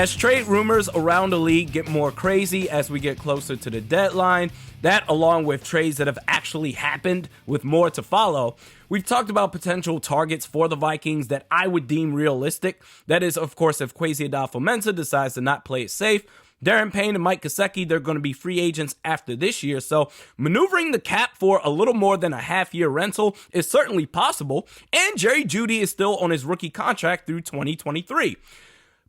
As trade rumors around the league get more crazy as we get closer to the deadline, that along with trades that have actually happened with more to follow, we've talked about potential targets for the Vikings that I would deem realistic. That is, of course, if Kwesi Adolfo-Mensah decides to not play it safe. Darren Payne and Mike Gesicki, they're going to be free agents after this year, so maneuvering the cap for a little more than a half-year rental is certainly possible, and Jerry Jeudy is still on his rookie contract through 2023.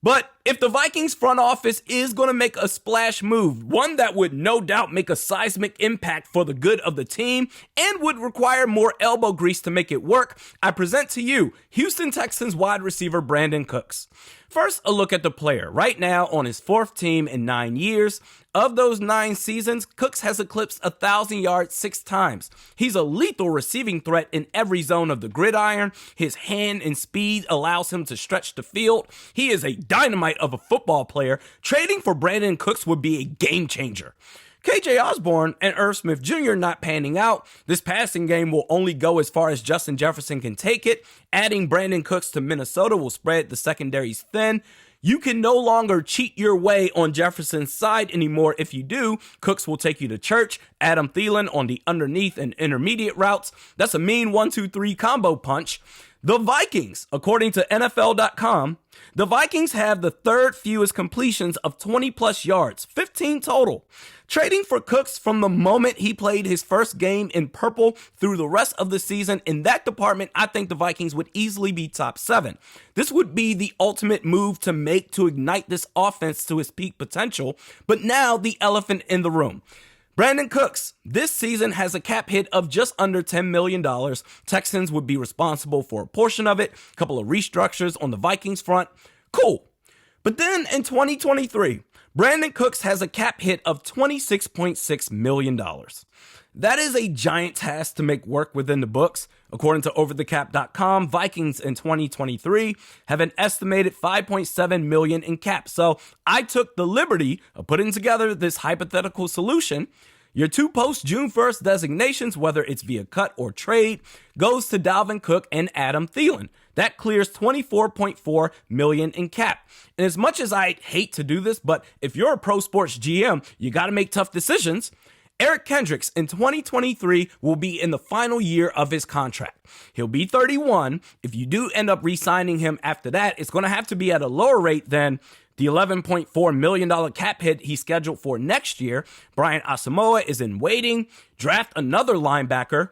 But if the Vikings front office is going to make a splash move, one that would no doubt make a seismic impact for the good of the team and would require more elbow grease to make it work, I present to you Houston Texans wide receiver Brandin Cooks. First, a look at the player. Right now, on his fourth team in 9 years, of those 9 seasons, Cooks has eclipsed 1,000 yards 6 times. He's a lethal receiving threat in every zone of the gridiron. His hand and speed allows him to stretch the field. He is a dynamite of a football player. Trading for Brandin Cooks would be a game changer. KJ Osborne and Irv Smith Jr. not panning out. This passing game will only go as far as Justin Jefferson can take it. Adding Brandin Cooks to Minnesota will spread the secondaries thin. You can no longer cheat your way on Jefferson's side anymore. If you do, Cooks will take you to church. Adam Thielen on the underneath and intermediate routes. That's a mean 1-2-3 combo punch. The Vikings, according to NFL.com, the Vikings have the third fewest completions of 20-plus yards, 15 total. Trading for Cooks from the moment he played his first game in purple through the rest of the season, in that department, I think the Vikings would easily be top 7. This would be the ultimate move to make to ignite this offense to its peak potential, but now the elephant in the room. Brandin Cooks, this season has a cap hit of just under $10 million. Texans would be responsible for a portion of it, a couple of restructures on the Vikings front. Cool. But then in 2023, Brandin Cooks has a cap hit of $26.6 million. That is a giant task to make work within the books. According to overthecap.com, Vikings in 2023 have an estimated $5.7 million in cap. So I took the liberty of putting together this hypothetical solution. Your 2 post-June 1st designations, whether it's via cut or trade, goes to Dalvin Cook and Adam Thielen. That clears $24.4 million in cap. And as much as I hate to do this, but if you're a pro sports GM, you got to make tough decisions. Eric Kendricks in 2023 will be in the final year of his contract. He'll be 31. If you do end up re-signing him after that, it's going to have to be at a lower rate than the $11.4 million cap hit he's scheduled for next year. Brian Asamoah is in waiting. Draft another linebacker.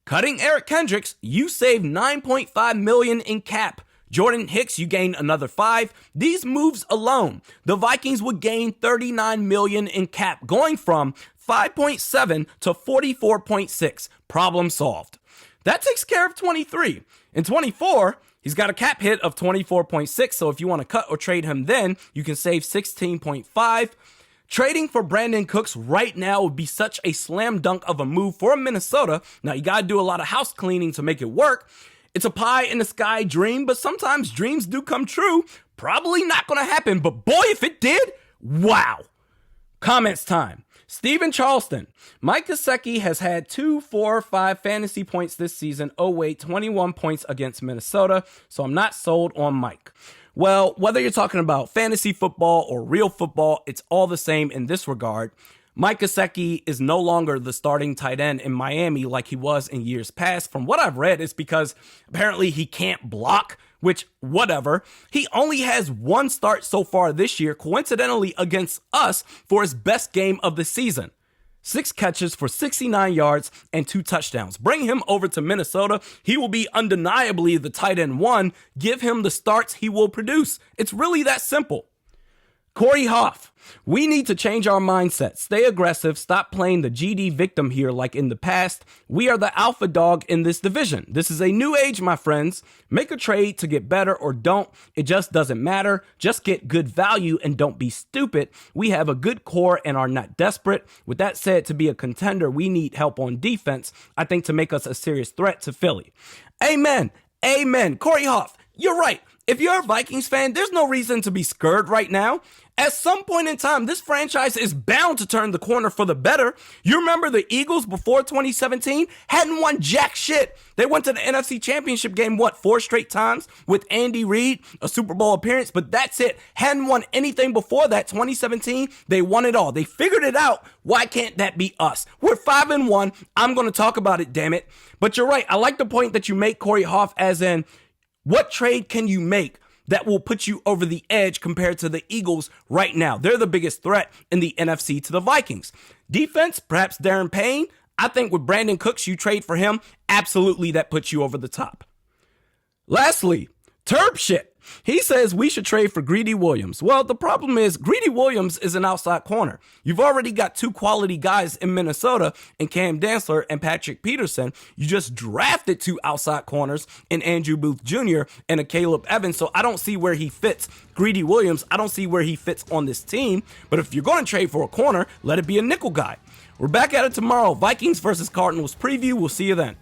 Cutting Eric Kendricks, you save $9.5 million in cap. Jordan Hicks, you gain another 5. These moves alone, the Vikings would gain $39 million in cap, going from 5.7 to 44.6. Problem solved. That takes care of 23. In 24, he's got a cap hit of 24.6, so if you want to cut or trade him then, you can save 16.5. Trading for Brandin Cooks right now would be such a slam dunk of a move for Minnesota. Now, you got to do a lot of house cleaning to make it work. It's a pie in the sky dream, but sometimes dreams do come true. Probably not going to happen, but boy, if it did, wow. Comments time. Steven Charleston. Mike Gesicki has had 2, 4, 5 fantasy points this season. Oh wait, 21 points against Minnesota, so I'm not sold on Mike. Well, whether you're talking about fantasy football or real football, it's all the same in this regard. Mike Gesicki is no longer the starting tight end in Miami like he was in years past. From what I've read, it's because apparently he can't block, which, whatever. He only has 1 start so far this year, coincidentally against us, for his best game of the season. 6 catches for 69 yards and 2 touchdowns. Bring him over to Minnesota. He will be undeniably the tight end 1. Give him the starts he will produce. It's really that simple. Corey Hoff, we need to change our mindset. Stay aggressive. Stop playing the GD victim here like in the past. We are the alpha dog in this division. This is a new age, my friends. Make a trade to get better or don't. It just doesn't matter. Just get good value and don't be stupid. We have a good core and are not desperate. With that said, to be a contender, we need help on defense, I think, to make us a serious threat to Philly. Amen. Amen. Corey Hoff, you're right. if you're a Vikings fan, there's no reason to be scared right now. At some point in time, this franchise is bound to turn the corner for the better. You remember the Eagles before 2017 hadn't won jack shit. They went to the NFC Championship game, 4 straight times with Andy Reid, a Super Bowl appearance, but that's it. Hadn't won anything before that. 2017, they won it all. They figured it out. Why can't that be us? We're 5-1. I'm going to talk about it, damn it. But you're right. I like the point that you make, Corey Hoff, as in, what trade can you make that will put you over the edge compared to the Eagles right now? They're the biggest threat in the NFC to the Vikings. Defense, perhaps Darren Payne. I think with Brandin Cooks, you trade for him. Absolutely, that puts you over the top. Lastly, Turb shit. He says we should trade for Greedy Williams. Well, the problem is Greedy Williams is an outside corner. You've already got 2 quality guys in Minnesota in Cam Dantzler and Patrick Peterson. You just drafted 2 outside corners in Andrew Booth Jr. and a Caleb Evans, so I don't see where he fits. Greedy Williams, I don't see where he fits on this team, but if you're going to trade for a corner, let it be a nickel guy. We're back at it tomorrow. Vikings versus Cardinals preview. We'll see you then.